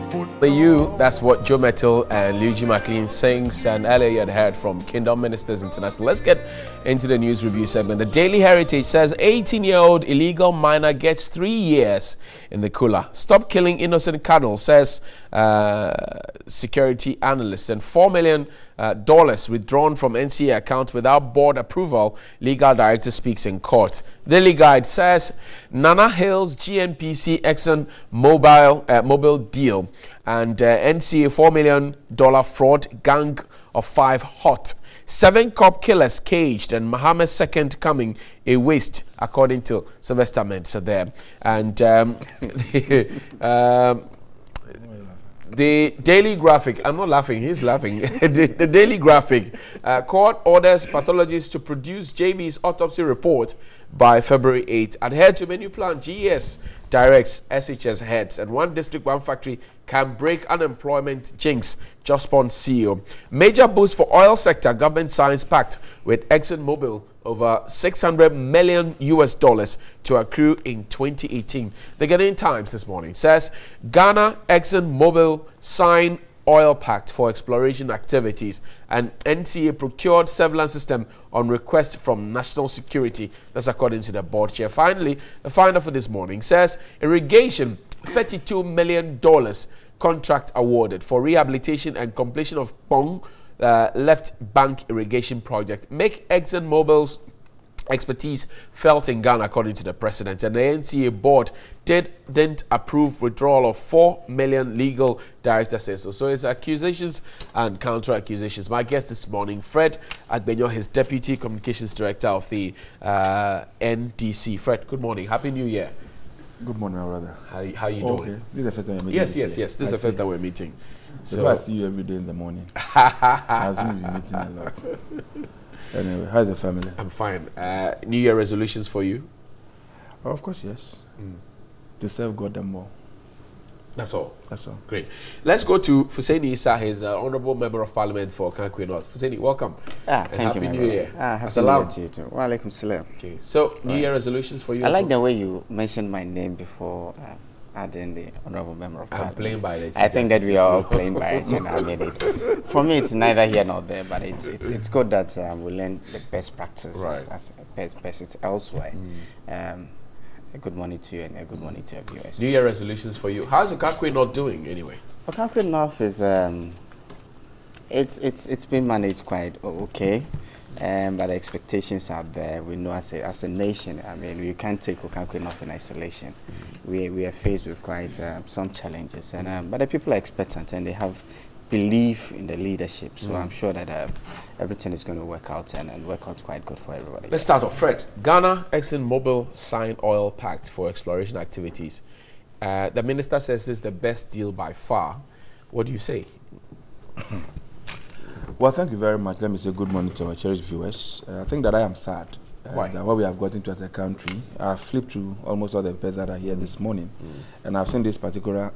For you, that's what Joe Mettle and Luigi McLean sings, and earlier you had heard from Kingdom Ministers International. Let's get into the news review segment. The Daily Heritage says 18-year-old illegal miner gets 3 years in the cooler. Stop killing innocent cattle, says security analysts. And $4 million withdrawn from NCA account without board approval. Legal director speaks in court. Daily Guide says Nana Hills GNPC Exxon Mobil deal and NCA $4 million fraud, gang of 5 hot. 7 cop killers caged and Mohammed's second coming a waste, according to Sylvester Mensah there. And the Daily Graphic, I'm not laughing, he's laughing. the Daily Graphic, court orders pathologists to produce JB's autopsy report by February 8. Adhere to menu plan. GES directs SHS heads, and one district, one factory can break unemployment jinx. Jospon CEO. Major boost for oil sector. Government signs pact with ExxonMobil over $600 million to accrue in 2018. The Ghanaian Times this morning says Ghana ExxonMobil sign oil pact for exploration activities, and NCA procured surveillance system on request from National Security. That's according to the board chair. Finally, the final for this morning says irrigation $32 million contract awarded for rehabilitation and completion of Pong left bank irrigation project. Make ExxonMobil's expertise felt in Ghana, according to the president. And the NCA board didn't approve withdrawal of $4 million, legal director says so. So it's accusations and counter accusations. My guest this morning, Fred Agbenyo, his deputy communications director of the NDC. Fred, good morning. Happy New Year. Good morning, my brother. How you doing? Okay. This is the first time we're meeting. Yes. This is the first time we're meeting. So I see you every day in the morning. I assume you're meeting a lot. Anyway, how's the family? I'm fine. New Year resolutions for you? Oh, of course, yes. To serve God and more. That's all. That's all. Great. Let's go to Fuseni Issa, his Honorable Member of Parliament for Kankwe North. Fuseni, welcome. Thank Happy you, New Year. Happy New Year to you too. Wa alaikum salam. Okay. So, New Year resolutions for you? I like the way you mentioned my name before adding the Honorable Member of Parliament. I'm playing by it. I think that we are all playing by it, and I mean it's for me it's neither here nor there, but it's good that we learn the best practice as best practice elsewhere. A good morning to you and a good morning to our viewers. New Year resolutions for you. How's the Kankwe North doing anyway? Kankwe North is it's been managed quite okay. But the expectations are there. We know as a nation, I mean, we can't take Okankwe North in isolation. We are faced with quite some challenges, and but the people are expectant and they have belief in the leadership. So I'm sure that everything is going to work out and work out quite good for everybody. Let's start off. Fred, Ghana ExxonMobil signed oil pact for exploration activities. The minister says this is the best deal by far. What do you say? Well, thank you very much. Let me say good morning to our cherished viewers. I think that I am sad that what we have gotten to as a country. I've flipped through almost all the papers that are here this morning, and I've seen this particular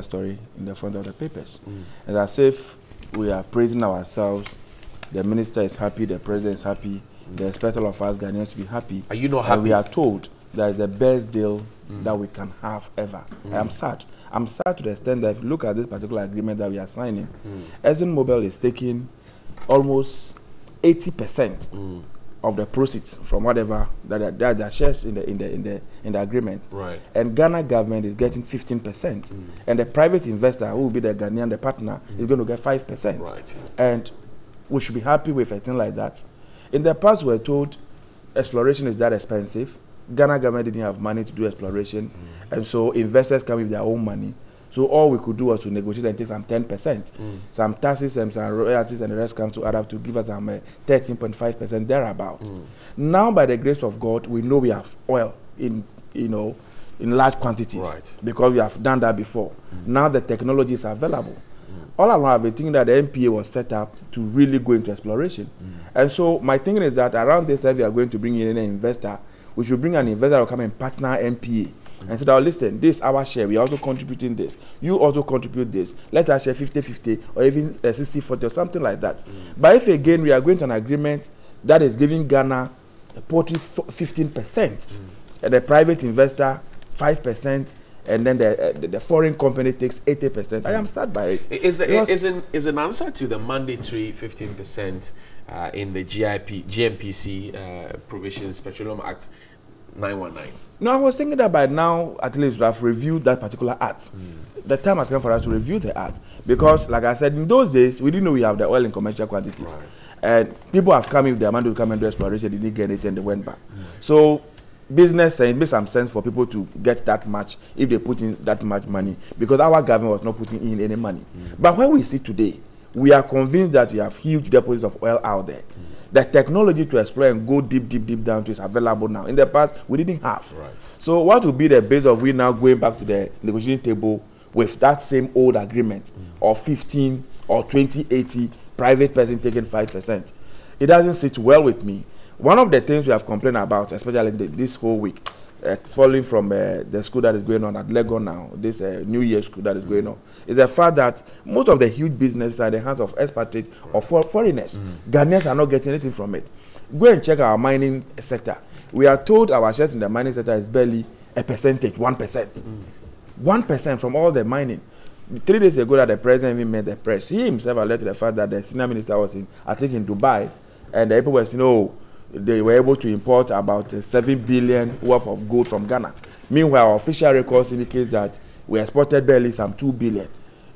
story in the front of the papers. And as if we are praising ourselves, the minister is happy, the president is happy, they expect all of us Ghanaians to be happy. Are you not happy? And we are told that is the best deal that we can have ever. I am sad. I'm sad to the extent that if you look at this particular agreement that we are signing, ExxonMobil is taking almost 80% of the proceeds from whatever that are shares in the agreement. Right. And Ghana government is getting 15%, and the private investor who will be the Ghanaian, the partner, is going to get 5%. Right. And we should be happy with a thing like that. In the past, we were told exploration is that expensive. Ghana government didn't have money to do exploration, and so investors come with their own money. So all we could do was to negotiate and take some 10%. Some taxes and some royalties and the rest come to add up to give us 13.5% thereabout. Now, by the grace of God, we know we have oil in large quantities, because we have done that before. Now the technology is available. All along I've been thinking that the NPA was set up to really go into exploration. And so my thinking is that around this time we are going to bring in an investor. We should bring an investor who will come and partner NPA. And say, listen, this is our share. We are also contributing this. You also contribute this. Let us share 50-50 or even 60-40 or something like that. But if again we are going to an agreement that is giving Ghana 15%, and the private investor 5%, and then the foreign company takes 80%. I am sad by it. Is an answer to the mandatory 15% in the GMPC provisions, Petroleum Act 919? No, I was thinking that by now, at least, we have reviewed that particular act. The time has come for us to review the act. Because, like I said, in those days, we didn't know we have the oil in commercial quantities. Right. And people have come, if they wanted to come and do exploration, they didn't get it and they went back. So, business, it makes some sense for people to get that much if they put in that much money. Because our government was not putting in any money. But when we see today, we are convinced that we have huge deposits of oil out there. The technology to explore and go deep down to is available now. In the past, we didn't have. Right. So what will be the base of we now going back to the negotiating table with that same old agreement of 15 or 20/80, private person taking 5%? It doesn't sit well with me. One of the things we have complained about, especially this whole week, following from the school that is going on at Legon now, this New Year school that is going on, is the fact that most of the huge businesses are in the hands of expatriates or foreigners. Ghanaians are not getting anything from it. Go and check our mining sector. We are told our shares in the mining sector is barely a percentage, 1%. 1% from all the mining. 3 days ago that the president even met the press, he himself alerted the fact that the senior minister was in Dubai, and the people were saying, oh, they were able to import about 7 billion worth of gold from Ghana. Meanwhile, our official records indicate that we exported barely some 2 billion.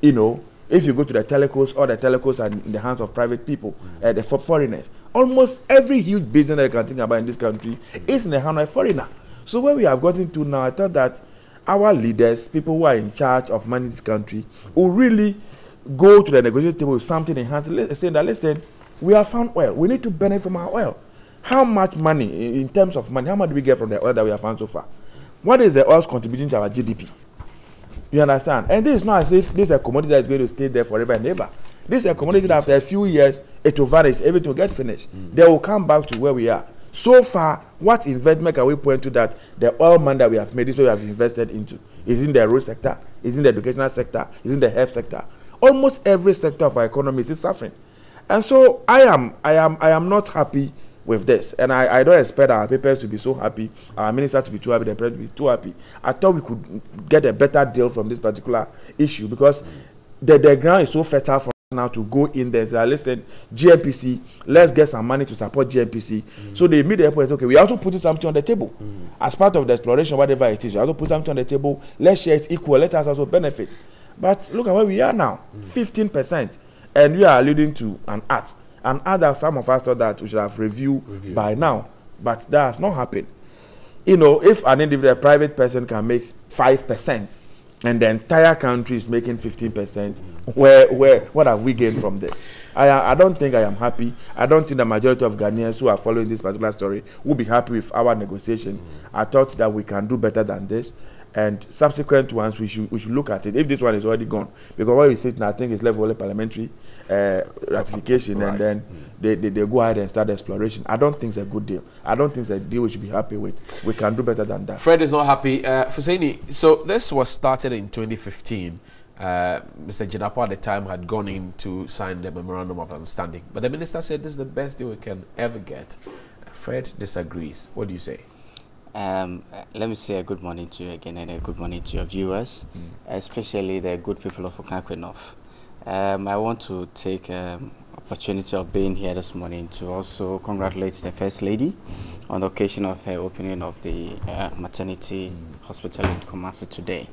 You know, if you go to the telecos, all the telecos are in the hands of private people, the foreigners. Almost every huge business that you can think about in this country is in the hand of a foreigner. So where we have gotten to now, I thought that our leaders, people who are in charge of managing this country, will really go to the negotiating table with something in hand, saying that, listen, we have found oil. We need to benefit from our oil. How much money, in terms of money, how much do we get from the oil that we have found so far? What is the oil's contributing to our GDP? You understand? And this is not as if this is a commodity that is going to stay there forever and ever. This is a commodity that after a few years, it will vanish, everything will get finished. They will come back to where we are. So far, what investment can we point to that the oil money that we have made, this way we have invested into? Is in the road sector, is in the educational sector, is in the health sector. Almost every sector of our economy is suffering. And so I am not happy with this, and I don't expect our papers to be so happy, our minister to be too happy, the president to be too happy. I thought we could get a better deal from this particular issue, because the ground is so fertile for us now to go in there and say, listen, GMPC, let's get some money to support GMPC. So they meet the airport and say, okay, we also put something on the table. As part of the exploration, whatever it is, we also put something on the table, let's share it equal, let us also benefit. But look at where we are now, 15%, and we are alluding to an act. And other, some of us thought that we should have reviewed by now, but that has not happened. You know, if an individual, private person can make 5%, and the entire country is making 15%, what have we gained from this? I don't think I am happy. I don't think the majority of Ghanaians who are following this particular story will be happy with our negotiation. I thought that we can do better than this. And subsequent ones, we should look at it. If this one is already gone, because what we sit now, I think it's left only parliamentary ratification, right. And then they go ahead and start the exploration. I don't think it's a good deal. I don't think it's a deal we should be happy with. We can do better than that. Fred is not happy. Fuseni, so this was started in 2015. Mr. Jinapor at the time had gone in to sign the memorandum of understanding, but the minister said this is the best deal we can ever get. Fred disagrees. What do you say? Let me say a good morning to you again, and a good morning to your viewers, especially the good people of Okankwe North. I want to take opportunity of being here this morning to also congratulate the First Lady on the occasion of her opening of the maternity hospital in Kumasi today.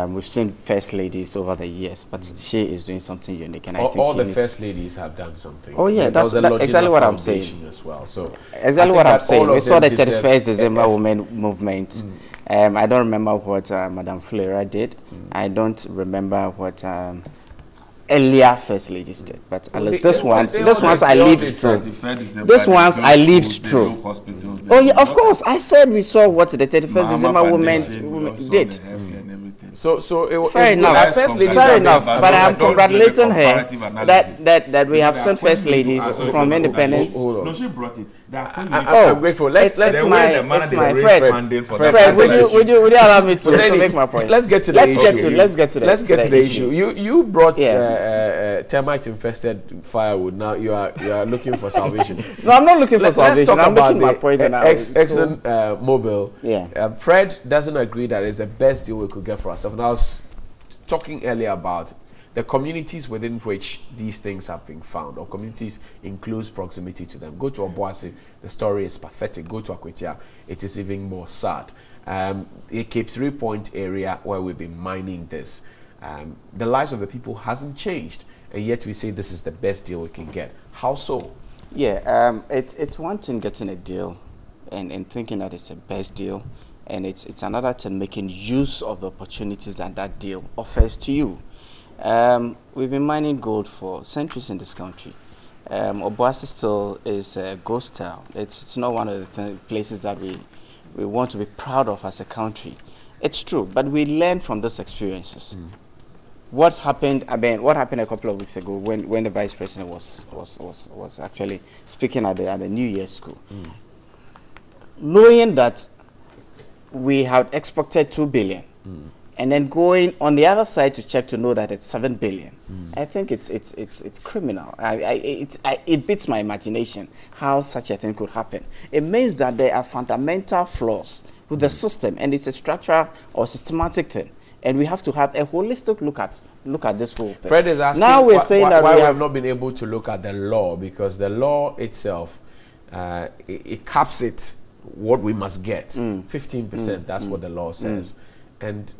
We've seen First Ladies over the years, but she is doing something unique, and I think all the First Ladies have done something. Oh yeah, that's exactly what I'm saying as well. So exactly what I'm saying. We saw the 31st December Women Movement. I don't remember what Madame Flera did. I don't remember what earlier First Ladies did, but at least this ones I lived through. This ones I lived through. Oh yeah, of course. I said we saw what the 31st December women did. So fair enough. Fair enough. But I'm congratulating her that we have sent First Ladies from independence. No, she brought it. I'm grateful. Let's my Fred, would you allow me to make my point? Let's get to the issue. Let's get to the issue. You brought termite-infested firewood. Now you are looking for salvation. No, I'm not looking for salvation. I'm making my point. Exxon Mobil. Yeah. Fred doesn't agree that it's the best deal we could get for ourselves. And I was talking earlier about the communities within which these things have been found, or communities includes proximity to them. Go to Obuasi, the story is pathetic. Go to Akwetia, it is even more sad. A Cape 3 Point area where we've been mining this, the lives of the people hasn't changed, and yet we say this is the best deal we can get. How so? Yeah, it's one thing getting a deal and thinking that it's the best deal, and it's another thing making use of the opportunities that that deal offers to you. We've been mining gold for centuries in this country. Obuasi still is a ghost town. It's not one of the places that we want to be proud of as a country. It's true, but we learn from those experiences. What happened? What happened a couple of weeks ago when the vice president was actually speaking at the New Year's school, knowing that we had exported 2 billion, and then going on the other side to check to know that it's 7 billion. I think it's criminal. It beats my imagination how such a thing could happen. It means that there are fundamental flaws with the system, and it's a structural or systematic thing. And we have to have a holistic look at this whole thing. Fred is asking now we're saying that why we have not been able to look at the law, because the law itself it caps it what we must get 15%. That's what the law says, and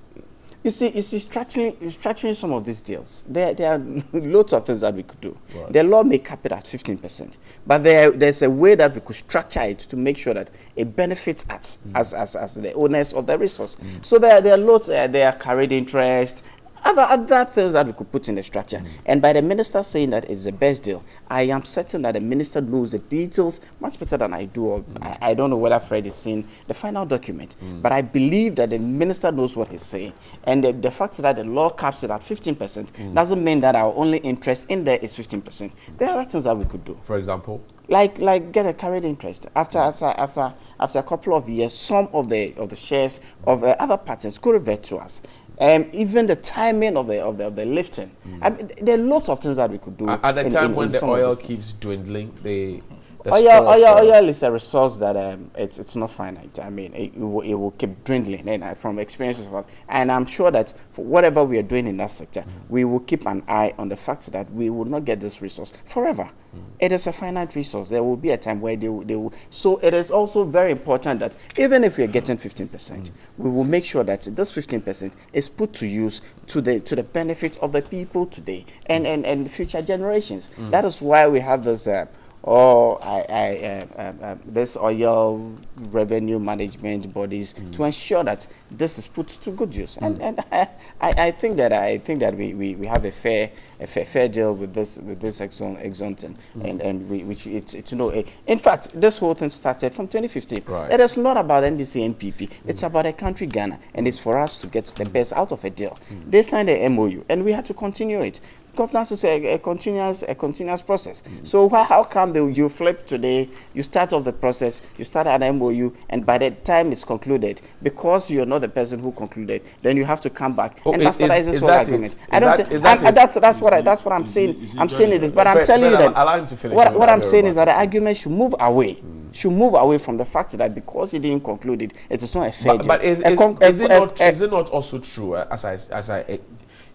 you see, structuring some of these deals, there are loads of things that we could do. Right. The law may cap it at 15%, but there's a way that we could structure it to make sure that it benefits us as the owners of the resource. So there are loads, there are carried interest, other things that we could put in the structure. And by the minister saying that it's the best deal, I am certain that the minister knows the details much better than I do. Or I don't know whether Fred is seeing the final document, but I believe that the minister knows what he's saying. And the fact that the law caps it at 15% doesn't mean that our only interest in there is 15%. There are other things that we could do. For example? Like get a carried interest. After a couple of years, some of the shares of other patents could revert to us. Even the timing of the lifting. I mean, there are lots of things that we could do. At the time when the oil keeps dwindling, the oil is a resource that it's not finite. I mean, it will keep dwindling. And from experiences, and I'm sure that for whatever we are doing in that sector, we will keep an eye on the fact that we will not get this resource forever. It is a finite resource. There will be a time where they will. So it is also very important that even if we are getting 15%, we will make sure that this 15% is put to use to the benefit of the people today and future generations. That is why we have this. This oil revenue management bodies to ensure that this is put to good use, and I think that we have a fair deal with this Exxon thing, and in fact this whole thing started from 2015. Right. It is not about NDC and NPP. It's about a country, Ghana, and it's for us to get the best out of a deal. They signed a MOU, and we had to continue it. Governance is a continuous process. So how come you flip today, you start off the process, you start an MOU, and by the time it's concluded, because you're not the person who concluded, then you have to come back and bastardize this whole agreement. That's what I'm saying. I'm saying it is, but I'm telling you that what I'm saying is that the argument should move away. Should move away from the fact that because it didn't conclude it, it is not a fair deal. But is it not also true, as I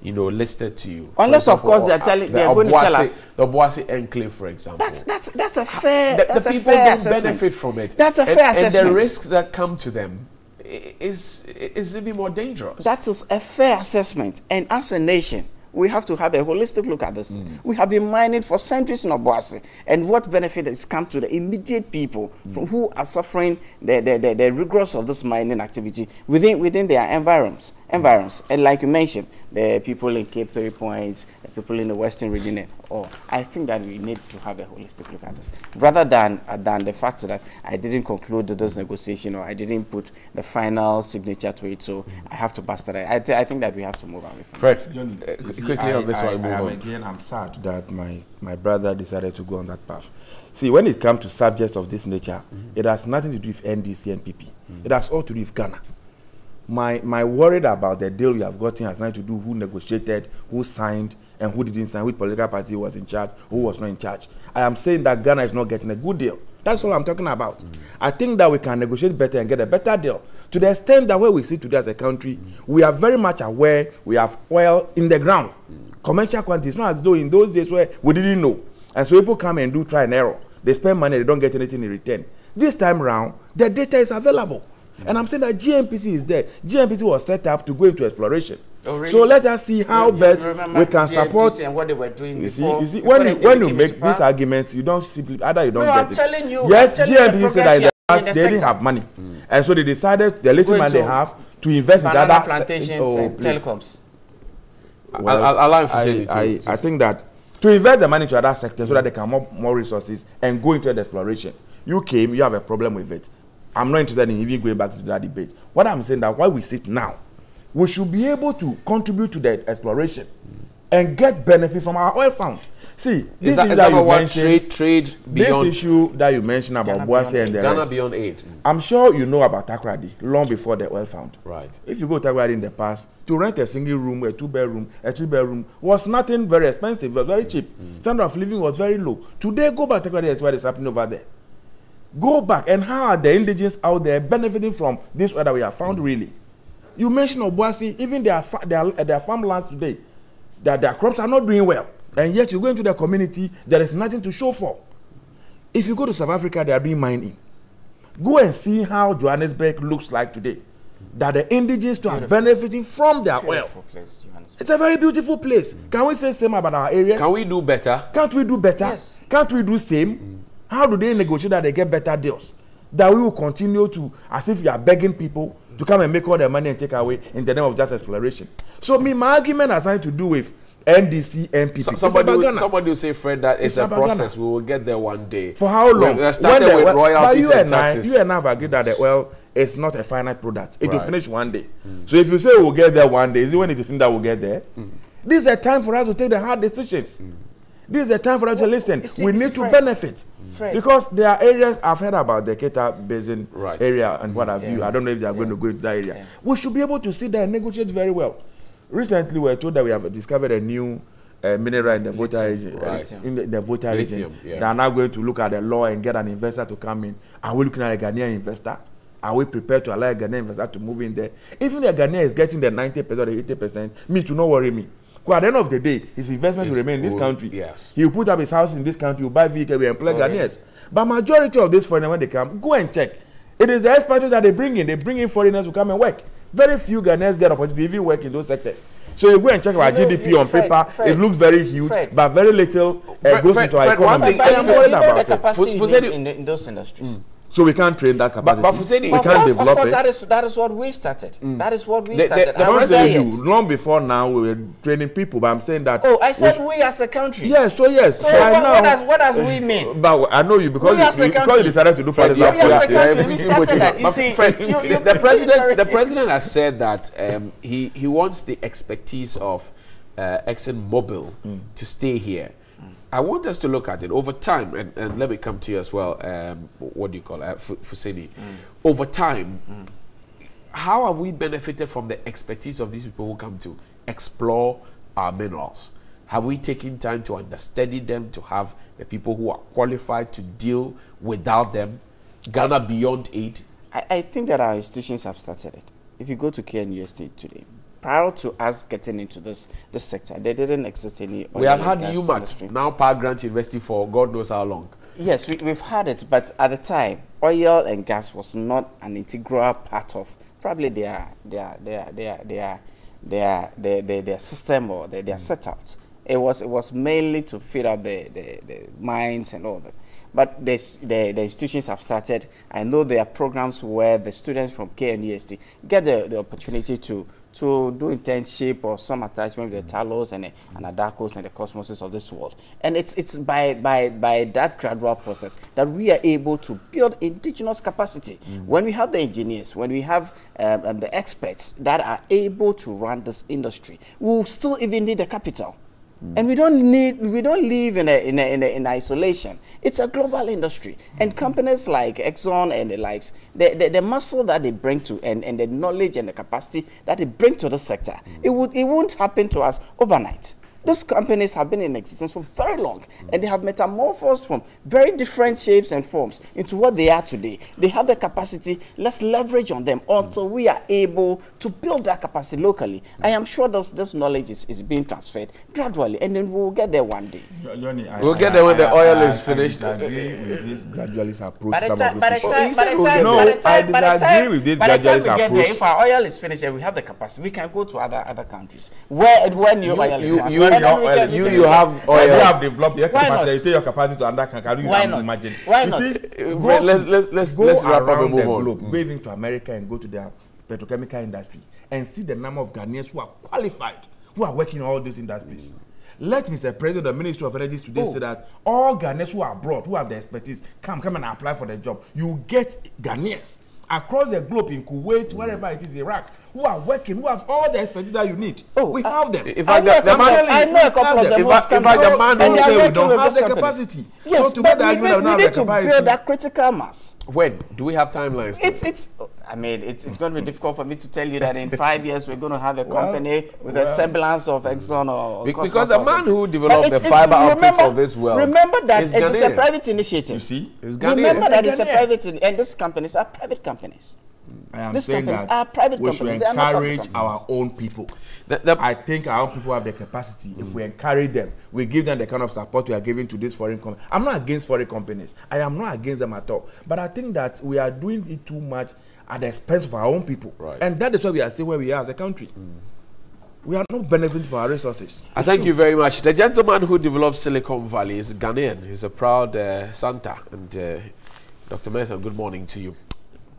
listed to you? Unless, of course, they are going to tell us. The Obuasi Enclave, for example. That's a fair. The people don't benefit from it. That's a fair assessment. And the risks that come to them is even more dangerous. That is a fair assessment. And as a nation, we have to have a holistic look at this. We have been mining for centuries in Obuasi, and what benefit has come to the immediate people who are suffering the rigors of this mining activity within their environs. And like you mentioned, the people in Cape 3 Points, the people in the Western region, I think that we need to have a holistic look at this, rather than the fact that I didn't conclude this negotiation or I didn't put the final signature to it, so I have to bastardize. I think that we have to move away from it. Quickly on this one, move on. Again, I'm sad that my brother decided to go on that path. See, when it comes to subjects of this nature, it has nothing to do with NDC and NPP. It has all to do with Ghana. My worried about the deal we have gotten has nothing to do who negotiated, who signed, and who didn't sign, which political party was in charge, who was not in charge. I am saying that Ghana is not getting a good deal. That's all I'm talking about. I think that we can negotiate better and get a better deal. To the extent that where we sit today as a country, we are very much aware we have oil in the ground. Commercial quantities, not as though in those days where we didn't know. And so people come and do try and error. They spend money, they don't get anything in return. This time around, the data is available. And I'm saying that GNPC is there. GNPC was set up to go into exploration. Oh, really? So let us see how best we can support. And what they were doing You before, see, when you make these arguments, you don't simply either you don't get I'm it. telling you, Yes, I'm telling you GNPC said that in the past the they didn't sector. have money, and so they decided the little money they have to invest in banana other plantations and telecoms. Well, I'll say I think that to invest the money to other sectors so that they can have more resources and go into the exploration. You came, you have a problem with it. I'm not interested in even going back to that debate. What I'm saying that while we sit now, we should be able to contribute to the exploration and get benefit from our oil fund. See, this issue that you mentioned, trade beyond, this issue that you mentioned about Boase and the Ghana rest, beyond aid. I'm sure you know about Takoradi long before the oil fund. Right. If you go to Takoradi in the past, to rent a single room, a 2-bedroom, a 3-bedroom was nothing very expensive. It was very cheap. Standard of living was very low. Today, go back to Takoradi and see what is happening over there. Go back and how are the indigenous out there benefiting from this oil that we have found really? You mentioned Obuasi, even their farmlands today, that their crops are not doing well. And yet you go into the community, there is nothing to show for. If you go to South Africa, they are doing mining. Go and see how Johannesburg looks like today. That the indigenous are benefiting from their oil. It's a very beautiful place. Can we say same about our areas? Can we do better? Can't we do better? Yes. Can't we do same? How do they negotiate that they get better deals? That we will continue to, as if you are begging people to come and make all their money and take away in the name of just exploration. So my argument has nothing to do with NDC, NPP. Somebody will say, Fred, that it's a process. Ghana. We will get there one day. For how long? We started with royalties and taxes. You and I have agreed that the oil is not a finite product. It will Right. finish one day. So if you say we'll get there one day, is it when it is that we'll get there? This is a time for us to take the hard decisions. This is a time for us to listen. We need to benefit. Because there are areas, I've heard about the Keta Basin area and what have you. I don't know if they are going to go into that area. We should be able to sit there and negotiate very well. Recently, we were told that we have discovered a new mineral in the Volta region. Right. In the Volta region. Yeah. They are now going to look at the law and get an investor to come in. Are we looking at a Ghanaian investor? Are we prepared to allow a Ghanaian investor to move in there? Even the Ghanaian is getting the 90% or the 80%, me to not worry me. Because at the end of the day, his investment will remain in this country. Yes. He will put up his house in this country, he will buy vehicle, we employ Ghanaians. But majority of these foreigners, when they come, go and check. It is the expatriates that they bring in. They bring in foreigners to come and work. Very few Ghanaians get opportunity to even work in those sectors. So you go and check our GDP on paper, it looks very huge, but very little goes into our economy. I am worried about it. Capacity in those industries. So we can't train that capacity. But Fuseni, we can't develop it. That is what we started. That is what we started. I'm not saying you. Long before now, we were training people, but I'm saying that. Oh, I said we as a country. Yes, so yes. So what does we mean? But I know you because you decided to do partisan politics. We started that. You see, the president has said that he wants the expertise of ExxonMobil to stay here. I want us to look at it over time, and let me come to you as well. What do you call it, Fuseni? Over time, how have we benefited from the expertise of these people who come to explore our minerals? Have we taken time to understudy them, to have the people who are qualified to deal without them? Ghana beyond aid? I think that our institutions have started it. If you go to KNUST today, prior to us getting into this sector, there didn't exist any. We have had UMAT, now Power Grant University for God knows how long. Yes, we've had it, but at the time, oil and gas was not an integral part of probably their system or their setup. It was mainly to feed up the mines and all that. But the institutions have started. I know there are programs where the students from KNUST get the opportunity to do internship or some attachment with the Talos and Adakos and the Cosmoses of this world. And it's by that gradual process that we are able to build indigenous capacity. When we have the engineers, when we have the experts that are able to run this industry, we will still even need the capital. And we don't live in isolation. It's a global industry, and companies like Exxon and the likes, the muscle that they bring to and the knowledge and the capacity that they bring to the sector, it won't happen to us overnight. These companies have been in existence for very long, and they have metamorphosed from very different shapes and forms into what they are today. They have the capacity. Let's leverage on them until we are able to build that capacity locally. I am sure this knowledge is being transferred gradually, and then we'll get there one day. Johnny, We'll get there when the oil is finished. I disagree with this gradualist approach. By the time with this we gradualist get there, approach. if our oil is finished and we have the capacity, we can go to other countries where new oil is. You have oil. You have developed your Why capacity. not? You take your capacity to another country. You Why can not? imagine. Why You not? see, Let's wrap up and around move the on. globe, go even to America and go to their petrochemical industry and see the number of Ghanaians who are qualified, who are working in all these industries. Let Mr. President, the Ministry of Energy today say that all Ghanaians who are abroad, who have the expertise, come and apply for the job. You get Ghanaians across the globe in Kuwait, wherever it is, Iraq, who are working, who have all the expertise that you need. We have them. In fact, I know a couple of them who have come the man and who they say are we working don't with have this the company. capacity. Yes, So but together, we need to build that critical mass. When do we have timelines? It's going to be difficult for me to tell you that in 5 years we're going to have a company with a semblance of Exxon or because Cosmos the or man something. who developed the fiber optics of this world. Remember that is it is a Ghanaian. private initiative. You see? It's Ghanaian. Remember that It's it's a Ghanaian. private, and these companies are private companies. I am These saying companies that are private we should companies. They are not public encourage companies. our own people. The- I think our own people have the capacity. If we encourage them, we give them the kind of support we are giving to these foreign companies. I'm not against foreign companies. I am not against them at all. But I think that we are doing it too much at the expense of our own people. Right. And that is why we are still where we are as a country. We are not benefiting from our resources. I thank you very much. The gentleman who developed Silicon Valley is Ghanaian. He's a proud Santa. And Dr. Mensah, good morning to you.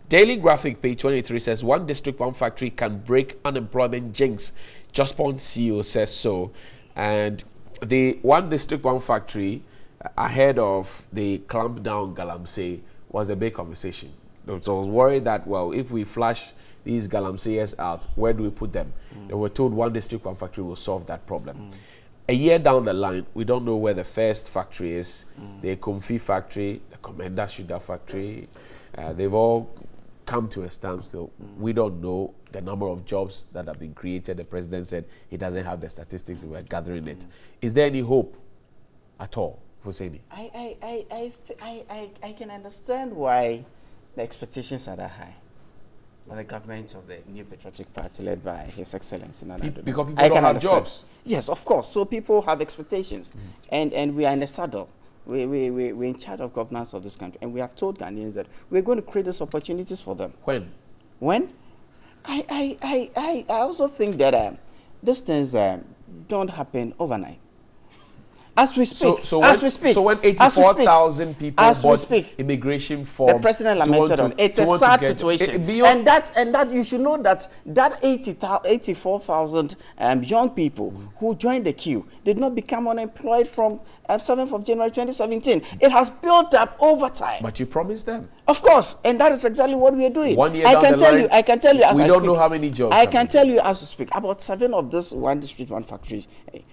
Daily Graphic, page 23 says, one district, one factory can break unemployment jinx. Jospon CEO says so. And the one district, one factory, ahead of the clamp down Galamsey, was a big conversation. So I was worried that, well, if we flush these Galamseyers out, where do we put them? They were told one district, one factory will solve that problem. A year down the line, we don't know where the first factory is. The Comfy factory, the Commander Sugar factory, they've all come to a standstill. We don't know the number of jobs that have been created. The president said he doesn't have the statistics. We're gathering it. Is there any hope at all, Husseini? I can understand why the expectations are that high on the government of the New Patriotic Party led by His Excellency Nana Addo. Because people don't have jobs. Yes, of course. So people have expectations, and we are in the saddle. We're in charge of governance of this country, and we have told Ghanaians that we're going to create these opportunities for them. When? When? I also think that these things don't happen overnight. As we speak, So when 84,000 people bought immigration forms, the president lamented on it. It's a sad situation, and that you should know that 84,000 young people who joined the queue did not become unemployed from 7th of January 2017. It has built up over time. But you promised them. Of course, and that is exactly what we are doing. 1 year I down can the tell line, you. I can tell you as we I don't speak. know how many jobs. I can tell you as we speak. About 7 of this one district, one factory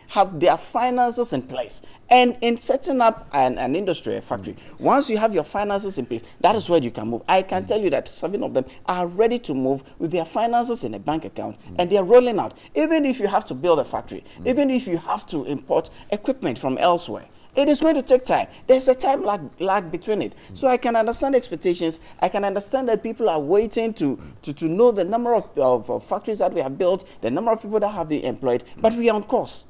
have their finances in place, and in setting up an industry, a factory. Once you have your finances in place, that is where you can move. I can tell you that 7 of them are ready to move with their finances in a bank account, and they are rolling out. Even if you have to build a factory, even if you have to import equipment from elsewhere, it is going to take time. There's a time lag between it. So I can understand expectations. I can understand that people are waiting to know the number of factories that we have built, the number of people that have been employed, but we are on course.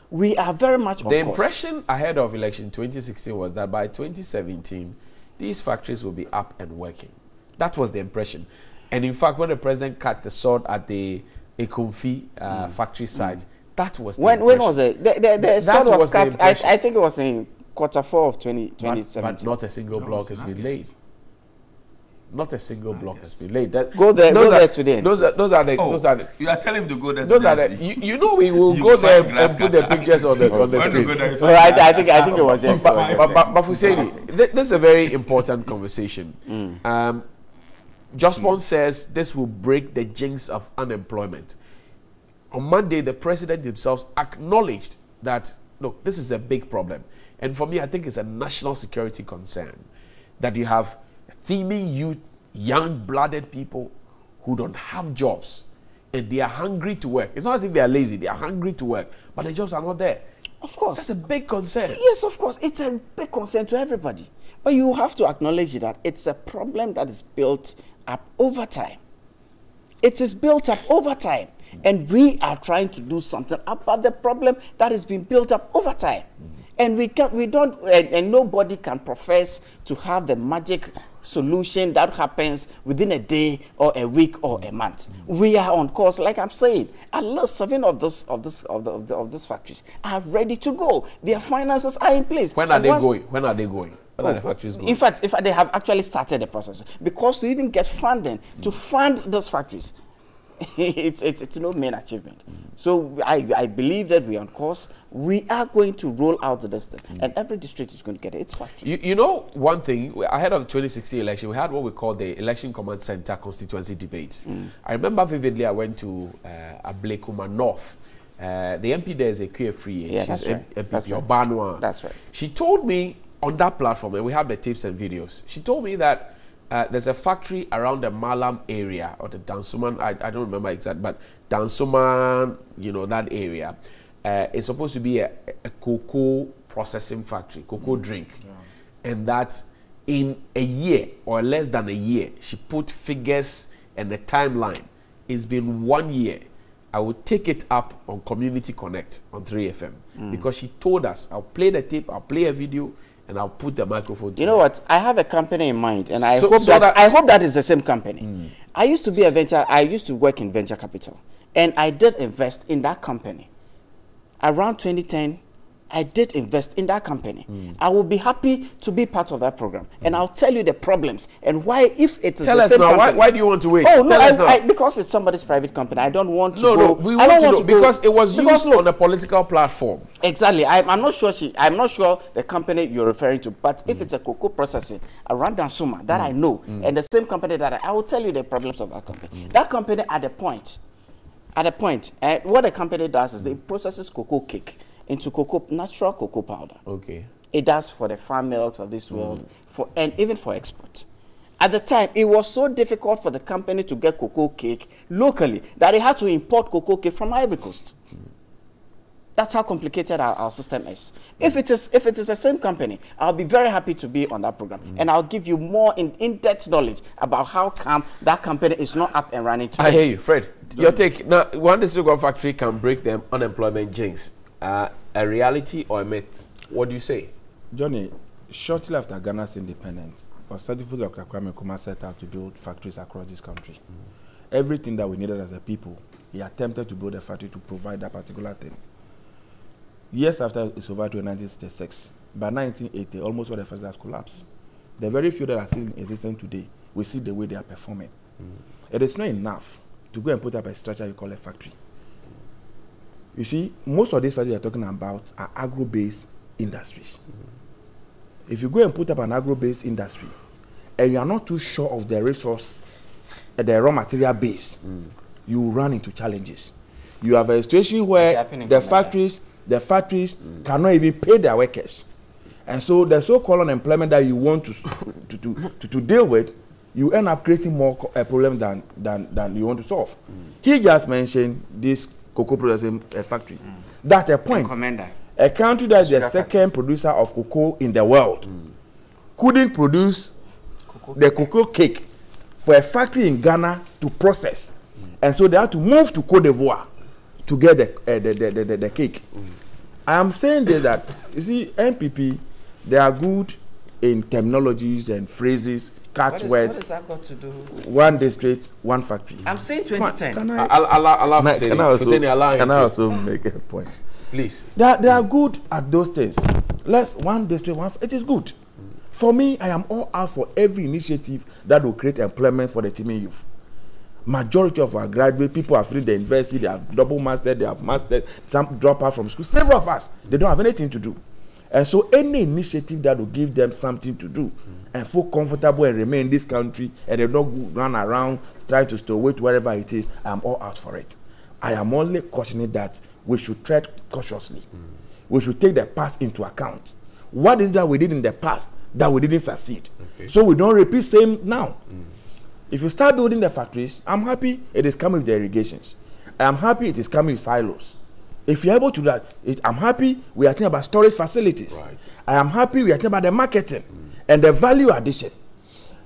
We are very much on course. The impression ahead of election 2016 was that by 2017, these factories will be up and working. That was the impression. And in fact, when the president cut the sword at the Ekomfi factory site, that was the when was it? The sword was cut, I think it was in Q4 of 2017. But not a single block has been laid. Not a single block has been laid. Go there today. Those are the. You are telling him to go there. Those are the. You know we will go there and put the pictures on the screen. I think it was yes. But Husseini, this is a very important conversation. Jospon says this will break the jinx of unemployment. On Monday, the president himself acknowledged that look, this is a big problem. And for me, I think it's a national security concern that you have teeming youth, young-blooded people who don't have jobs and they are hungry to work. It's not as if they are lazy, they are hungry to work, but the jobs are not there. Of course. That's a big concern. Yes, of course. It's a big concern to everybody. But you have to acknowledge that it's a problem that is built up over time. It is built up over time. And we are trying to do something about the problem that has been built up over time. And and nobody can profess to have the magic solution that happens within a day or a week or a month. We are on course, like I'm saying. At least 7 of these factories are ready to go. Their finances are in place. When are they going? When are they going? When are the factories going? In fact, they have actually started the process, because to even get funding to fund those factories, it's no mean achievement. So I believe that we are on course. We are going to roll out this thing, and every district is going to get its factory. You know, one thing, ahead of the 2016 election, we had what we call the Election Command Center constituency debates. I remember vividly, I went to Ablekuma North. The MP there is a queer free. Yeah, she's that's right. MP That's right. Obanwa. That's right. She told me on that platform, and we have the tapes and videos, she told me that there's a factory around the Malam area, or the Dansuman, I don't remember exactly, but Dansuman, you know, that area, is supposed to be a cocoa processing factory, cocoa drink. Yeah. And that in a year, or less than a year, she put figures and the timeline. It's been 1 year. I will take it up on Community Connect on 3FM, because she told us, I'll play the tape, I'll play a video, and I'll put the microphone. You know what? I have a company in mind, and I hope that is the same company. I used to work in venture capital, and I did invest in that company. Around 2010, I did invest in that company. I will be happy to be part of that program, and I'll tell you the problems and why. If it is tell the us same now, company, why do you want to wait? Oh no, tell us now. because it's somebody's private company. I don't want to go. No, we want to go because it was used on a political platform. Exactly. I'm not sure I'm not sure the company you're referring to, but if it's a cocoa processing around Dansuma that I know, and the same company that I will tell you the problems of that company. That company at the point, what the company does is it processes cocoa cake into natural cocoa powder. Okay. It does for the farm milks of this world, and even for export. At the time, it was so difficult for the company to get cocoa cake locally that they had to import cocoa cake from Ivory Coast. That's how complicated our system is. If it is the same company, I'll be very happy to be on that program, and I'll give you more in-depth knowledge about how come that company is not up and running today. I hear you, Fred. Your take. Now, one district factory can break the unemployment jinx. A reality or a myth? What do you say? Johnny, shortly after Ghana's independence, Osadifo Dr. Kwame Nkrumah set out to build factories across this country. Everything that we needed as a people, he attempted to build a factory to provide that particular thing. Years after it survived to 1966, by 1980, almost all the factories collapsed. The very few that are still existing today, we see the way they are performing. It is not enough to go and put up a structure you call a factory. You see, most of these factories you're talking about are agro-based industries. If you go and put up an agro-based industry, and you are not too sure of the resource, the raw material base, you run into challenges. You have a situation where the factories cannot even pay their workers. And so the so-called unemployment that you want to deal with, you end up creating more problems than you want to solve. He just mentioned this cocoa processing factory. That's a point. A country that is the second producer of cocoa in the world couldn't produce the cocoa cake for a factory in Ghana to process. And so they had to move to Cote d'Ivoire to get the cake. I am saying this that, you see, NPP, they are good in terminologies and phrases, catchwords. What has that got to do? One district, one factory. I'm saying 2010. Can I also make a point? Please. They are good at those things. One district, it is good. For me, I am all out for every initiative that will create employment for the teeming youth. Majority of our graduate people have finished the university, they have double mastered, they have mastered, some drop out from school. Several of us, they don't have anything to do. And so any initiative that will give them something to do and feel comfortable and remain in this country and they don't run around trying to stow away to wherever it is, I'm all out for it. I am only cautioning that we should tread cautiously. we should take the past into account. What is that we did in the past that we didn't succeed? Okay. So we don't repeat same now. If you start building the factories, I'm happy it is coming with the irrigations. I'm happy it is coming with silos. If you're able to do that, I'm happy we are thinking about storage facilities. Right. I am happy we are thinking about the marketing and the value addition.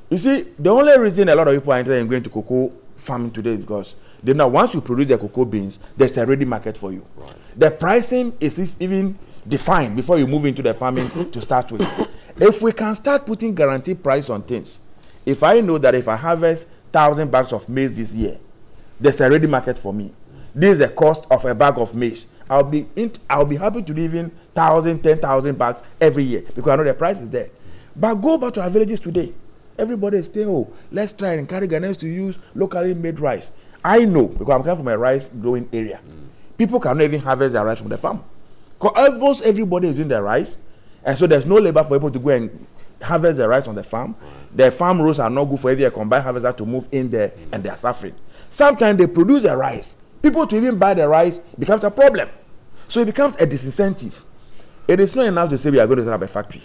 You see, the only reason a lot of people are interested in going to cocoa farming today is because they know once you produce the cocoa beans, there's a ready market for you. Right. The pricing is even defined before you move into the farming to start with. If we can start putting guaranteed price on things, if I know that if I harvest 1,000 bags of maize this year, there's a ready market for me. This is the cost of a bag of maize. I'll be happy to live in 1,000, 10,000 bags every year because I know the price is there. But go back to our villages today. Everybody is saying, oh, let's try and encourage Ghanaians to use locally made rice. I know because I'm coming from a rice growing area. People cannot even harvest their rice from the farm. Because almost everybody is in their rice, and so there's no labor for people to go and harvest the rice on the farm. The farm rules are not good for every combined harvester to move in there, and they are suffering. Sometimes they produce the rice. People to even buy the rice becomes a problem. So it becomes a disincentive. It is not enough to say we are going to set up a factory.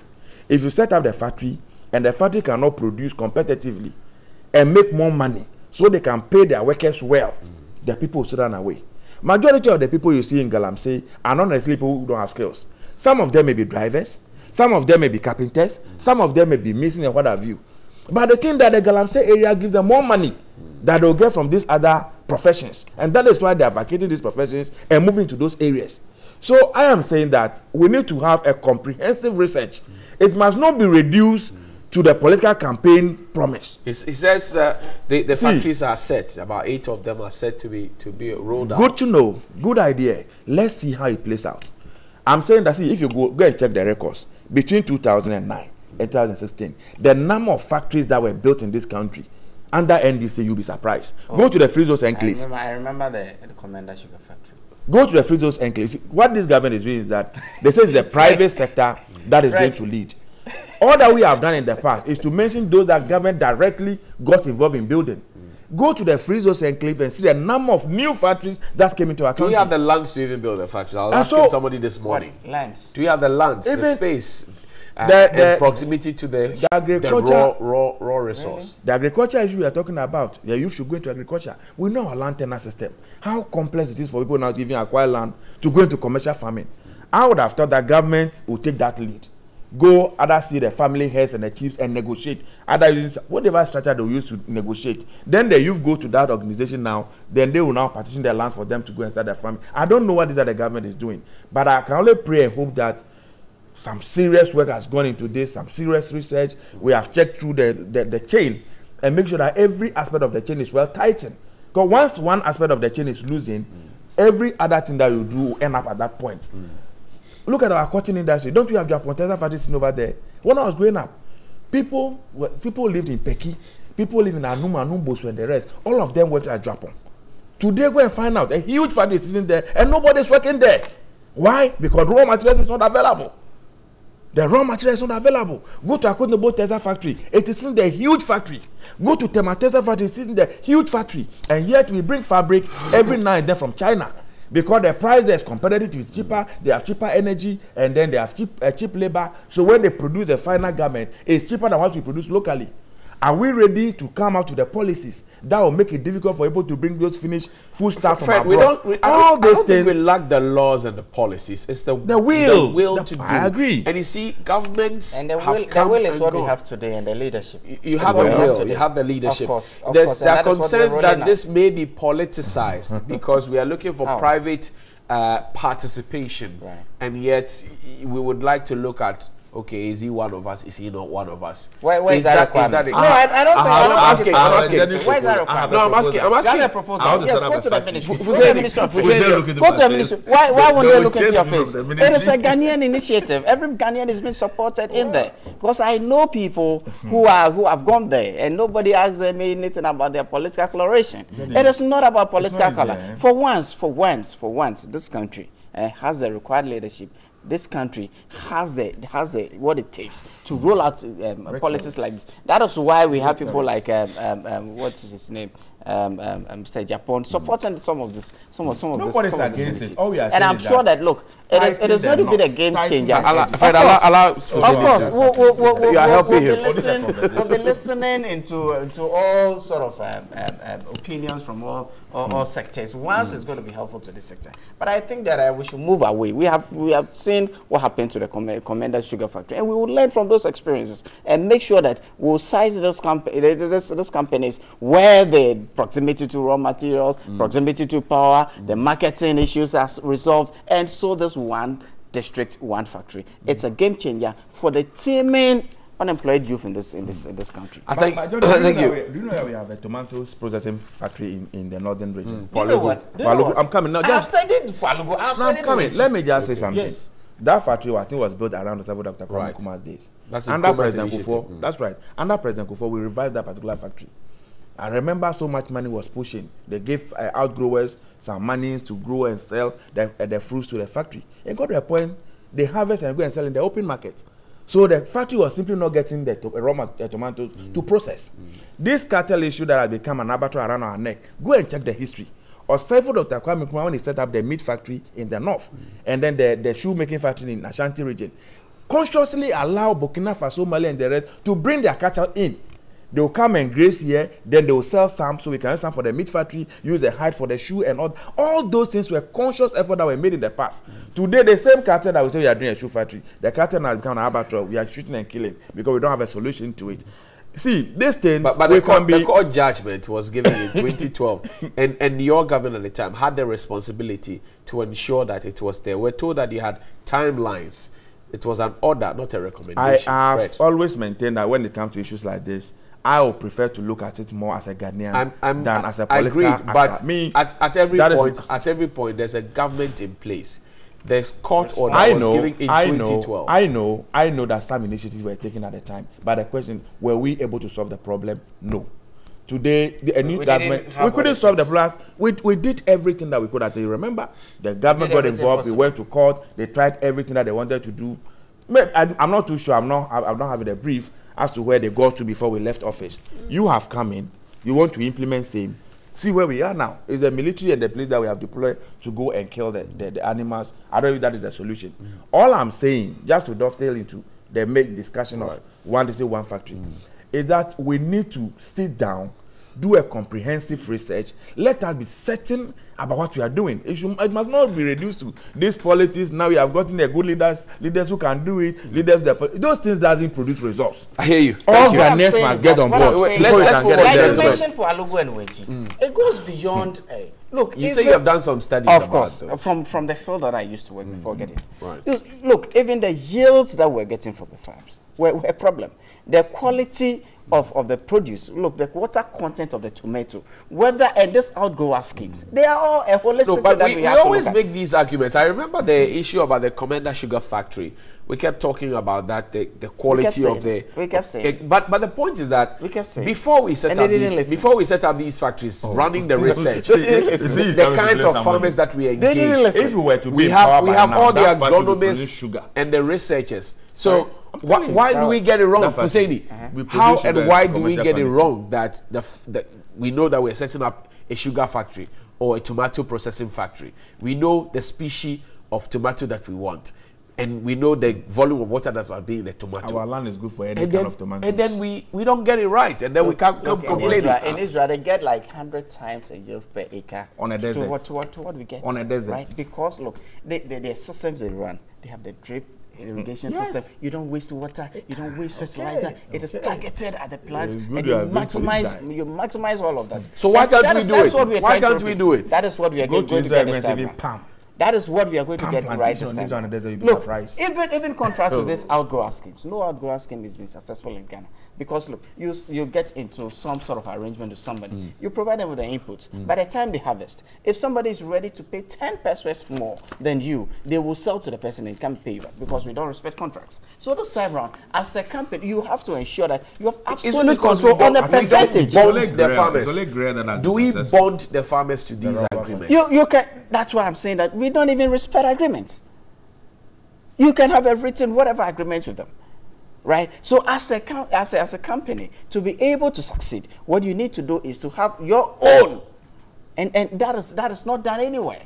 If you set up the factory and the factory cannot produce competitively and make more money so they can pay their workers well, the people will run away. Majority of the people you see in Galamsey are not necessarily people who don't have skills. Some of them may be drivers, some of them may be carpenters, some of them may be missing and what have you. But the thing that the Galamsey area gives them more money that they'll get from these other professions. And that is why they are vacating these professions and moving to those areas. So I am saying that we need to have a comprehensive research. It must not be reduced to the political campaign promise. It says the factories are set. About 8 of them are set to be rolled out. Good to know. Good idea. Let's see how it plays out. I'm saying that, see, if you go and check the records, between 2009 and 2016, the number of factories that were built in this country under NDC, you'll be surprised. Oh, go to the Free Zones Enclave. I remember the Commander Sugar Factory. Go to the Free Zones Enclave. What this government is doing is that they say it's the private sector that is going to lead. All that we have done in the past is to mention those that government directly got involved in building. Go to the Free Zones Enclave and see the number of new factories that came into our country. Do we have the lands to even build a factory? I was asking somebody this morning. Lands? Do we have the lands, the space, and proximity to the raw resource? Really? The agriculture issue we are talking about, the youth should go into agriculture. We know our land tenure system. How complex it is for people now to even acquire land to go into commercial farming. I would have thought that government would take that lead. Go either see the family heads and the chiefs and negotiate. Either using whatever structure they use to negotiate. Then the youth go to that organization now. Then they will now partition their lands for them to go and start their farming. I don't know what this other government is doing, but I can only pray and hope that some serious work has gone into this, some serious research. We have checked through the chain and make sure that every aspect of the chain is well tightened. Because once one aspect of the chain is losing, every other thing that you do will end up at that point. Look at our cotton industry. Don't we have Japontesa factory sitting over there? When I was growing up, people lived in Peki, people lived in Anuma, Numbosu, and the rest. All of them went to Japan. Today, go and find out a huge factory is sitting there, and nobody's working there. Why? Because raw materials is not available. The raw material is not available. Go to Akotobo Tesa factory. It is in the huge factory. Go to Tematesa factory. It is in the huge factory. And yet we bring fabric every now and then from China. Because the price there is competitive, it's cheaper, they have cheaper energy, and then they have cheap labor. So when they produce the final garment, it's cheaper than what we produce locally. Are we ready to come out to the policies that will make it difficult for people to bring those finished food stuff from abroad? I don't think we lack the laws and the policies. It's the will to do. I agree. And you see, governments and the will is what we have today, and the leadership. You have the will. You have the leadership. Of course. There are concerns that this may be politicized because we are looking for private participation, and yet we would like to look at. Okay, is he one of us? Is he not one of us? Where is that requirement? No, I don't think. I'm asking. Where is that requirement? No, I'm asking. That's a proposal. Yes, go to the ministry. Go to the ministry. Why won't they look into your face? It is a Ghanaian initiative. Every Ghanaian is being supported in there. Because I know people who have gone there and nobody asked them anything about their political coloration. It is not about political color. For once, this country has the required leadership. this country has the what it takes to roll out policies like this. That is why we have people like what's his name, Mr. Japan supporting some of this. Nobody's against it. All we are and I'm sure that look, it is going to be the game changer. Of course, we'll be listening into all sort of opinions from all sectors. Once it's going to be helpful to this sector, but I think that we should move away. We have seen what happened to the Commander's Sugar Factory, and we will learn from those experiences and make sure that we'll size those companies where the proximity to raw materials, proximity to power, the marketing issues are resolved, and so this one district, one factory. It's a game changer for the teeming unemployed youth in this country. I think. Thank you. Do you know that we have a tomatoes processing factory in the northern region? You know what? I'm coming now. I've studied Falugu. I'm coming. Let me just say something. Yes. That factory, I think, was built around the time of Dr. Kwame Nkrumah's days. That's under President Kufuor. That's right. Under President Kufuor, we revived that particular factory. I remember so much money was pushing. They gave outgrowers some money to grow and sell the fruits to the factory. It got to a point, they harvest and go and sell in the open market. So the factory was simply not getting the raw tomatoes to process. This cartel issue that has become an abattoir around our neck, go and check the history. Or Saifo Dr. Kwame Nkrumah, when he set up the meat factory in the north, and then the shoe-making factory in Ashanti region, consciously allow Burkina Faso, Mali, and the rest to bring their cattle in. They will come and graze here, then they will sell some, so we can use some for the meat factory, use the hide for the shoe, and all those things were conscious efforts that were made in the past. Today, the same cartel that we say we are doing a shoe factory, the cartel has become an abattoir. We are shooting and killing because we don't have a solution to it. See, these things but the court judgment was given in 2012, and your government at the time had the responsibility to ensure that it was there. We're told that you had timelines. It was an order, not a recommendation. I have always maintained that when it comes to issues like this, I would prefer to look at it more as a Ghanaian than as a political actor. But at every point, there's a government in place. There's court order was given in 2012. I know that some initiatives were taken at the time. But the question, were we able to solve the problem? No. Today, the new government, we couldn't solve the problem. We did everything that we could. You remember, the government got involved. We went to court. They tried everything that they wanted to do. I'm not too sure. I'm not having a brief as to where they got to before we left office. You have come in. You want to implement same. See where we are now. It's the military and the police that we have deployed to go and kill the animals. I don't know if that is the solution. All I'm saying, just to dovetail into the main discussion of one district, one factory, is that we need to sit down, do a comprehensive research. Let us be certain about what we are doing. It must not be reduced to these politics. Now we have gotten the good leaders who can do it, those things doesn't produce results. I hear you. All Ghanaians must get on board. It goes beyond. Look, you say you have done some studies. Of course, from the field that I used to work before getting. Right. Look, even the yields that we're getting from the farms were a problem. The quality of the produce, look, the water content of the tomato, whether and this outgrower schemes, they are all a holistic. No, but we always make these arguments. I remember the issue about the Commander Sugar Factory. We kept talking about that, the quality of the. We kept saying. But the point is that before we set up these factories, running the research, the kinds of farmers that we engage, if we were to we have all the agronomists and the researchers. So why do we get it wrong, Hussaini? How and why do we get it wrong that we know that we're setting up a sugar factory or a tomato processing factory? We know the species of tomato that we want. And we know the volume of water that's being in the tomato. Our land is good for any kind of tomato. And then we don't get it right. And then we can't complain. In Israel, they get like 100 times a yield per acre. On a desert. To what we get. On a desert. Right? Because, look, the systems they run, they have the drip irrigation system. You don't waste water. You don't waste fertilizer. It is targeted at the plant. And you maximize all of that. So why can't we do it? Why can't we do it? That is what we are going to do this time. That is what we are going to get right this time. Look, even contrast with this outgrower schemes. No outgrower scheme has been successful in Ghana. Because look, you get into some sort of arrangement with somebody. You provide them with the input. By the time they harvest, if somebody is ready to pay 10 pesos more than you, they will sell to the person and can't pay you back because we don't respect contracts. So this time around, as a company, you have to ensure that you have absolute control on the percentage. Do we bond the farmers to these agreements? You can. That's why I'm saying that we don't even respect agreements. You can have a written whatever agreement with them. Right? So as a company, to be able to succeed, what you need to do is to have your own. And that is not done anywhere.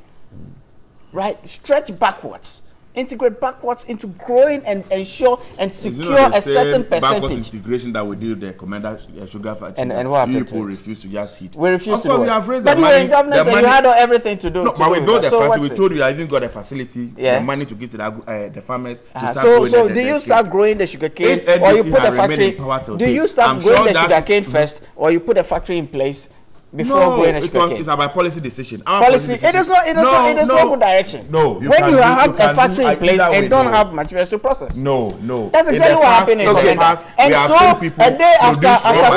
Right? Stretch backwards. Integrate backwards into growing and ensure and secure a certain percentage. Integration that we do the Commander Sugar Factory. And what happened to it? Refuse to just hit. We refuse to do we it. have raised but the you money. were in governance and you had everything to do. No, but we built the factory. We told you I even got a facility, the money to give to the farmers. So do you start growing the sugarcane, or you put the factory? Do you start growing the sugarcane first, or you put a factory in place before growing a sugarcane? It's about policy decision. Policy. It is not good direction. No. When you have a factory in place and don't have materials to process. No. That's exactly what happened in Commander. And so a day after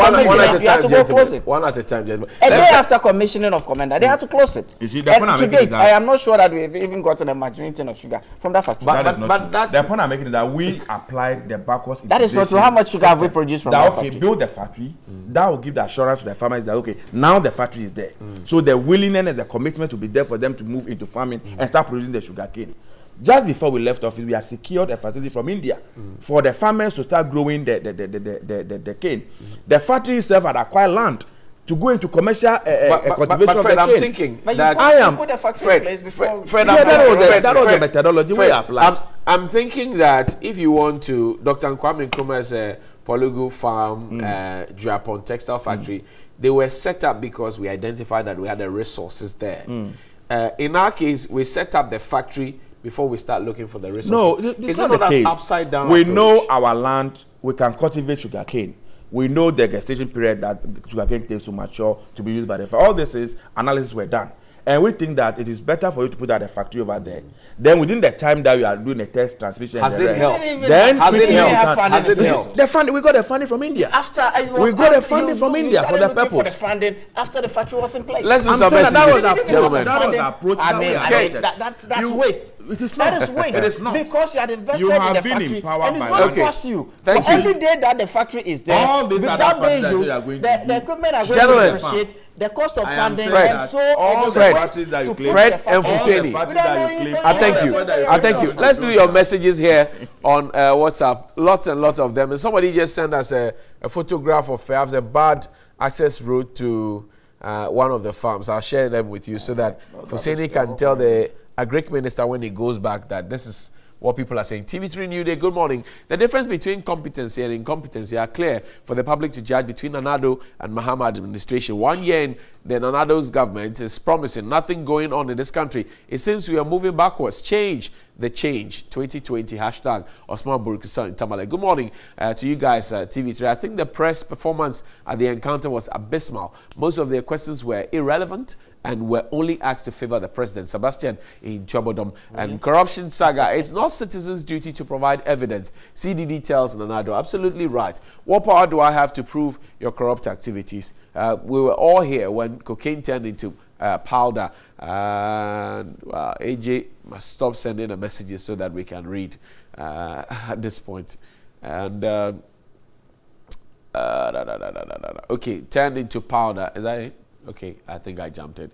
commissioning, you have to go close it. One at a time, gentlemen. A day after commissioning of Commander, they had to close it. You see, and to date, I am not sure that we've even gotten a marginal tin of sugar from that factory. But the point I'm making is that we applied the backwards integration. That is not true. How much sugar have we produced from that factory? Build the factory. That will give the assurance to the farmers that okay, now the factory is there. So the willingness and the commitment to be there for them to move into farming and start producing the sugarcane. Just before we left office, we had secured a facility from India for the farmers to start growing the cane. The factory itself had acquired land to go into commercial cultivation of the cane. I'm thinking that you put a factory in place before. That was the methodology we applied. I'm thinking that if you want to, Dr. Kwame Nkrumah's Polugu Farm, Japon Textile Factory, they were set up because we identified that we had the resources there. In our case, we set up the factory before we start looking for the resources. No, it's not the case. Upside down we approach? know our land, we can cultivate sugarcane. We know the gestation period that sugarcane takes to mature to be used by the farm. All this is analysis were done. And we think that it is better for you to put out a factory over there. Then within the time that you are doing a test transmission, has it helped? Then has it helped? The funding, we got the funding from India. We got the funding from India for the purpose. For the funding after the factory was in place. Let's do some messages. That's waste. It is not. That is waste. It is not. Because you had invested in the factory and it's going to cost you. Thank so you. every day that the factory is there, without being used, the equipment are going to depreciate. The cost of funding and so all the factories that you claim. Fred and Fuseni. I thank you. Let's do your messages here on WhatsApp. Lots and lots of them. And somebody just sent us a photograph of perhaps a bad access route to one of the farms. I'll share them with you so that Fuseni can tell the Agric Minister when he goes back that this is what people are saying. TV3 New Day, good morning. The difference between competency and incompetency are clear for the public to judge between Nanado and Mahama administration. 1 year in, the Nanado's government is promising nothing going on in this country. It seems we are moving backwards. Change the change. 2020 hashtag Osman Burkusa in Tamale. Good morning to you guys, TV3. I think the press performance at the encounter was abysmal. Most of their questions were irrelevant and were only asked to favor the president. Sebastian in Chobodom. And corruption saga, it's not citizens' duty to provide evidence. CDD tells Nanado, absolutely right. What power do I have to prove your corrupt activities? We were all here when cocaine turned into powder. And AJ must stop sending the messages so that we can read at this point. And okay, turned into powder. Is that it? Okay, I think I jumped it.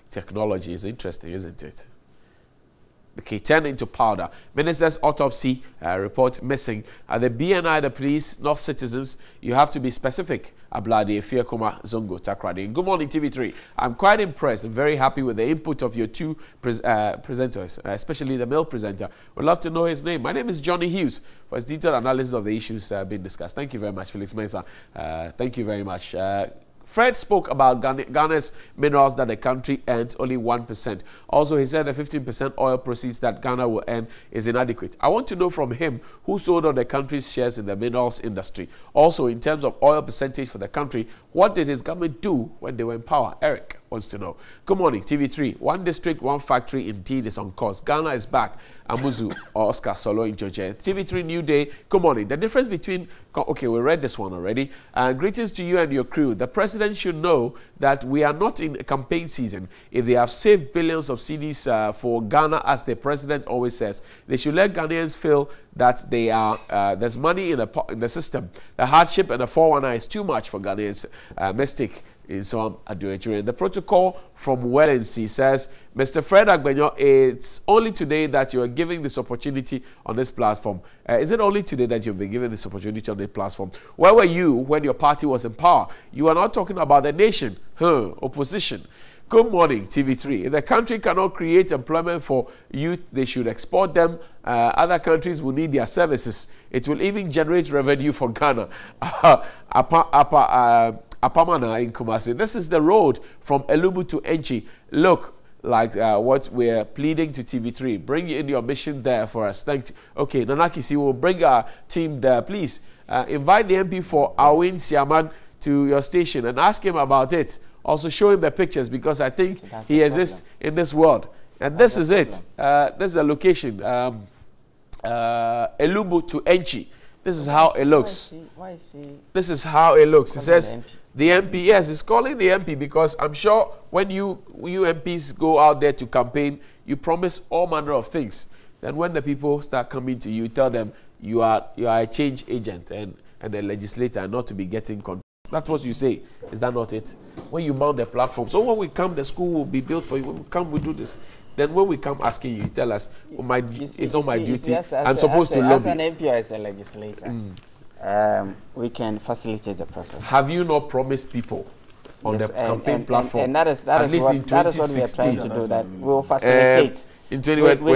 Technology is interesting, isn't it? Okay, turned into powder. Minister's autopsy report missing. The BNI, the police, not citizens. You have to be specific. Abladi, Fiakoma, Zongo, Takradi. Good morning, TV3. I'm quite impressed and very happy with the input of your two presenters, especially the male presenter. Would love to know his name. My name is Johnny Hughes for his detailed analysis of the issues being discussed. Thank you very much, Felix Mensah. Thank you very much. Fred spoke about Ghana's minerals that the country earns only 1%. Also, he said the 15% oil proceeds that Ghana will earn is inadequate. I want to know from him who sold all the country's shares in the minerals industry. Also, in terms of oil percentage for the country, what did his government do when they were in power? Eric wants to know. Good morning, TV3. One district, one factory indeed is on course. Ghana is back. Amuzu or Oscar Solo in Georgia. TV3 New Day. Good morning. The difference between... Okay, we read this one already. Greetings to you and your crew. The president should know that we are not in campaign season. If they have saved billions of cedis for Ghana, as the president always says, they should let Ghanaians feel that they are there's money in the system. The hardship and the 419 is too much for Ghanaians. Mistake in some Aduachiri. The protocol from Wellency says, Mr. Fred Agbenyo, it's only today that you are giving this opportunity on this platform. Is it only today that you've been given this opportunity on this platform? Where were you when your party was in power? You are not talking about the nation, opposition. Good morning, TV3. If the country cannot create employment for youth, they should export them. Other countries will need their services. It will even generate revenue for Ghana. Apamana in Kumasi. This is the road from Elubu to Enchi. Look like what we're pleading to TV3. Bring in your mission there for us. Thank you. Okay, Nanakisi will bring our team there. Please invite the MP for Awin Siaman to your station and ask him about it. Also show him the pictures because I think he exists in this world. And this is it. This is the location. Elubu to Enchi. This is how it looks. This is how it looks. It says the MP. Yes, it's calling the MP because I'm sure when you MPs go out there to campaign, you promise all manner of things. Then when the people start coming to you, tell them you are a change agent and a legislator, not to be getting control. That's what you say. Is that not it? When you mount the platform. So when we come, the school will be built for you. When we come, we do this. Then when we come asking you, you tell us, it's not my duty. I'm supposed to lobby. As an MP or as a legislator, we can facilitate the process. Have you not promised people on the campaign platform? And that is what we are trying to do, that we will facilitate. We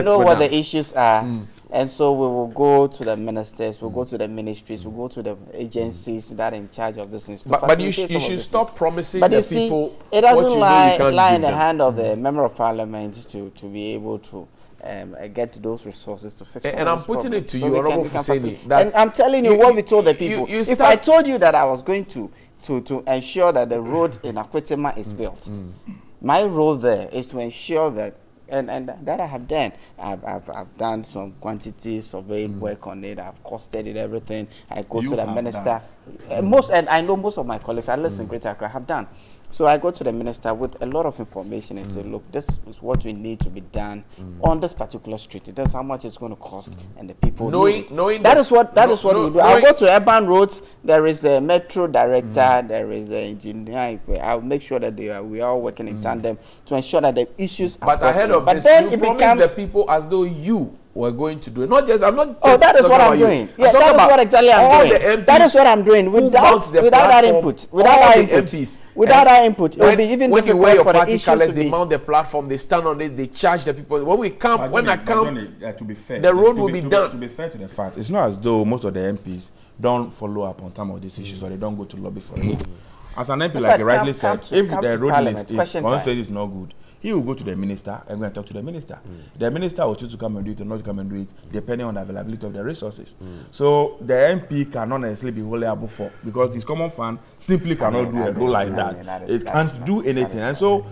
know what the issues are. And so we will go to the ministers, we'll go to the ministries, we'll go to the agencies that are in charge of this things. But you should stop promising the people. It doesn't lie in the hand of the member of parliament to be able to get those resources to fix it. And I'm putting it to you, Honorable Fuseni. And I'm telling you what we told the people. If I told you that I was going to ensure that the road in Akwetema is built, my role there is to ensure that. And that I have done. I've done some quantity surveying work on it. I've costed it, everything. I go to the minister. And I know most of my colleagues, at least in Greater Accra, have done. So I go to the minister with a lot of information and say, look, this is what we need to be done on this particular street. That's how much it's going to cost, and the people need it. That is what we do. I'll go to urban roads. There is a metro director. There is an engineer. I'll make sure that we are all working in tandem to ensure that the issues are. But ahead of this, then you promise the people as though you were going to do it. Not just, I'm not. Oh, that is what I'm doing. Yeah, that is what exactly I'm doing. That is what I'm doing without that input. Without our input. Without our input, it will be even difficult for the issues to be. They mount the platform, they stand on it, they charge the people. When we come, to be fair, the road will be done. To be fair to the fact, it's not as though most of the MPs don't follow up on some of these issues or they don't go to lobby for it. As an MP, like you rightly said, if the road list is not good, he will go to the minister and go and talk to the minister. The minister will choose to come and do it or not come and do it, depending on the availability of the resources. So the MP cannot necessarily be wholly able for, because his common fund simply cannot do a role like that. It can't do anything. And so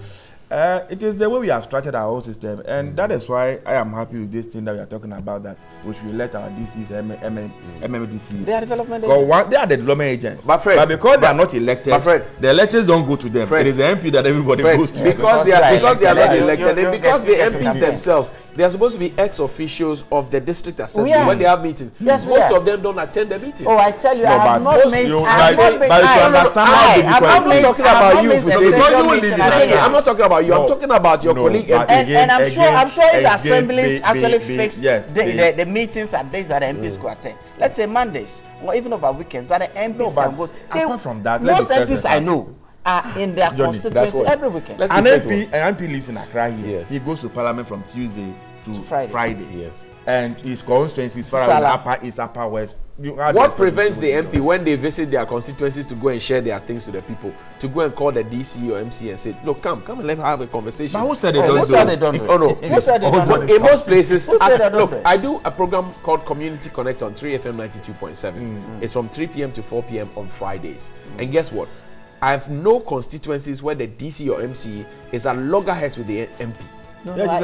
it is the way we have structured our whole system, and that is why I am happy with this thing that we are talking about, that we should let our DCs, MMDCs. They are development agents. They are the development agents. But because they are not elected, the electors don't go to them. It is the MP that everybody goes to. Because they are not elected, and because the MPs themselves, they are supposed to be ex-officials of the district assembly when they have meetings. Yes, most of them don't attend the meetings. Oh, I tell you, I have not missed. I'm not talking about you. I'm talking about your colleague MPs. And I'm sure if the assemblies actually fix the meetings and days that the MPs go attend. Let's say Mondays or even over weekends that the MPs can go. Apart from that, most MPs I know are in their constituency every weekend. An MP lives in Accra here. Yes. He goes to Parliament from Tuesday to Friday. Yes. And his constituency is Upper West. What prevents the MP when they visit their constituencies to go and share their things to the people, to go and call the DC or MC and say, look, come and let's have a conversation? But who said they don't do it? Oh no. In most places, look, I do a program called Community Connect on 3FM 92.7. It's from 3 p.m. to 4 p.m. on Fridays. And guess what? I have no constituencies where the DC or MC is at loggerheads with the MP. I'm not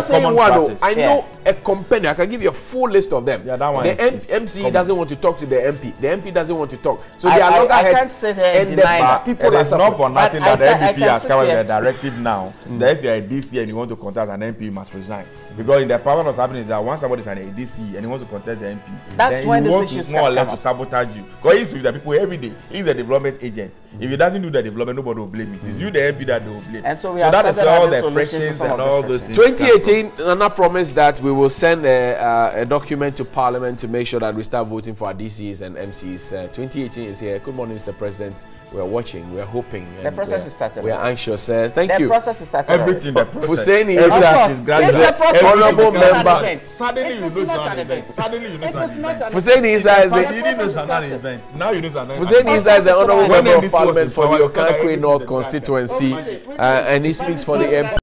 saying one. I know a company. I can give you a full list of them. Yeah, that one The is MC common. doesn't want to talk to the MP. The MP doesn't want to talk. So I- they are I loggerheads. can't sit here and and the deny that. people It are is not for nothing But that the I MPP can has sit come with here. a directive now that if you are a DC and you want to contest an MP, you must resign. Because in the power what's happening is that once somebody is an ADC and he wants to contest the MP, That's then when he these wants issues to more or can less come to up. sabotage you. Because he's with the people every day. He's the development agent. If he doesn't do the development, nobody will blame it. It's you, the MP, that they will blame. And so we so have that is started all having the solutions to frictions some and of the all those frictions. things. 2018, Nana promised that we will send a document to Parliament to make sure that we start voting for our DCs and MCs. 2018 is here. Good morning, Mr. President. We are watching. We are hoping. The and process we are- is started. We are anxious. Thank The you. process is started. Everything the process. Hussaini Every Issa- act Of is course. gradual. It's a process. Honorable It is not an member. event. Suddenly It you is know not it's an an event. event. Suddenly you know It it's is an not event. an Hussaini Issa is But the you didn't know it's an event. Now you know it's an event. Hussaini Issa is the honorable When member of NDC was Parliament in for power, the you thought that Okankwe everything North is constituency, Oh, really? and he speaks for the MP.